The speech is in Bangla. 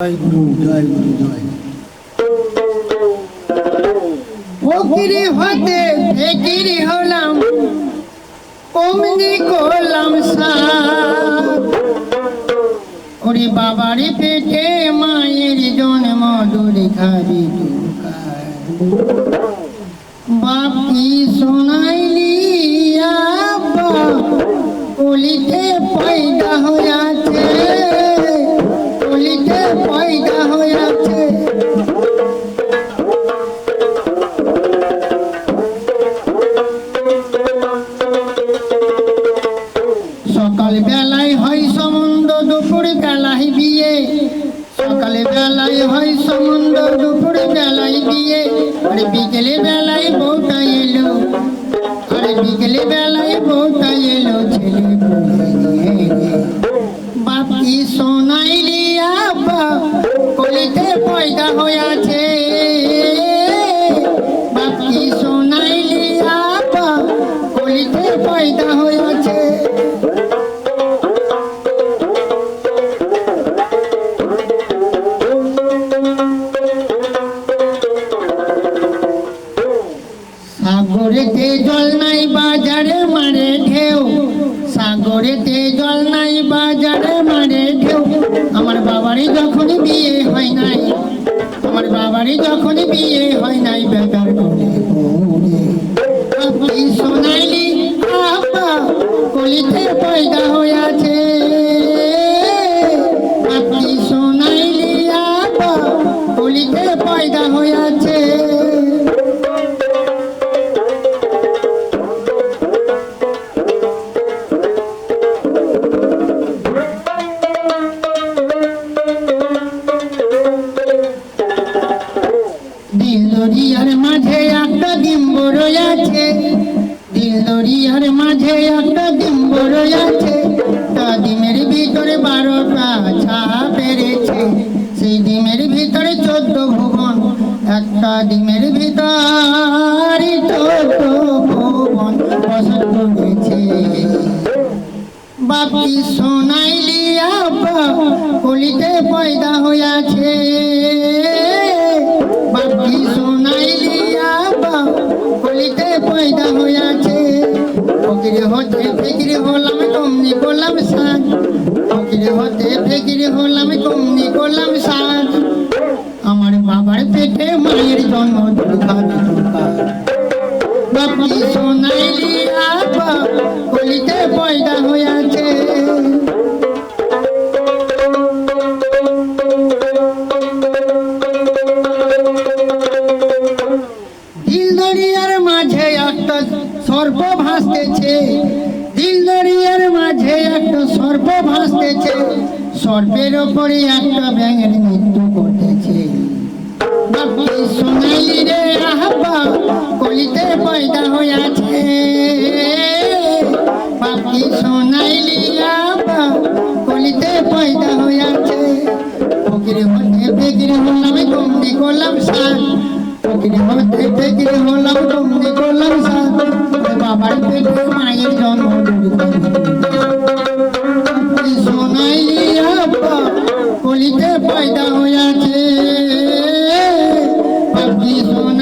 জয় গুরু জয় গুরু জয় ফকিরি হতে ফকিরি হলাম অমনি করলাম সাপ ওরে বাবারে পেটে মায়ের জন্ম দূরে খাবি বাপ কি শোনাইলি আব্বা কলিতে পয়দা হইয়াছে কলিতে পয়দা হইয়াছে সকাল বেলায় হয় সম্বন্ধ দুপুর বেলায় বিয়ে সকাল বেলায় হয় সম্বন্ধ দুপুর বেলায় বিয়ে আর বিকেলে বেলায় বউটা এলো আর বিকেলে বেলায় বউটা এলো ছেলে বাপ কি শোনাইলি আব্বা কলিতে পয়দা হইয়াছে বাপ কি শোনাইলি আব্বা কলিতে পয়দা হইয়াছে সাগরেতে জল নাই বাজারে মারে ঢেউ সাগরেতে জল নাই বাজারে মারে ঢেউ আমার বাবারই যখন বিয়ে হয় নাই আমার বাবারই যখন বিয়ে হয় নাই বেকার করে আপনি শোনাইলি আব্বা কলিতে পয়দা হইয়াছে আপনি শোনাইলি আব্বা কলিতে পয়দা হইয়াছে দিলদরিয়ার মাঝে একটা ডিম্বর আছে দিলদরিয়ার মাঝে একটা ডিম্বর আছে তা ডিমের ভিতরে 12টা ছাপ পেরেছে সেই ডিমের ভিতরে 14 ভুবন একটা ডিমের ভিতরে 14 ভুবন বসত করেছে বাপি শোনাইলি আব্বা কলিতে পয়দা হইয়াছে বাপি শোনাইলি আব্বা কলিতে পয়দা হইয়াছে ফকিরি হতে ফকিরি হলাম কমনি করলাম সাজ ফকিরি হতে ফকিরি হলাম কমনি করলাম সাজ আমার বাবার পেটে মায়ের জন্ম দুর্ভাগ্য বাপি শোনাইলি আব্বা কলিতে পয়দা হইয়াছে দিলদরিয়ার মাঝে একটা সর্প ভাসতেছে দিলদরিয়ার মাঝে একটা সর্প ভাসতেছে সর্পের ওপরে একটা ব্যাঙের মৃত্যু করতেছে বাপি শোনাইলি রে আব্বা কলিতে পয়দা হইয়াছে বাপি শোনাইলি আব্বা কলিতে পয়দা হইয়াছে ফকিরি হতে ফকিরি হলাম কমনি করলাম সাজ ফকিরি হতে ফকিরি হলাম কমনি করলাম সাজ বাবার পেটে মায়ের জন্ম বাপি শোনাইলি আব্বা কলিতে পয়দা হইয়াছে বাপি শোনাইলি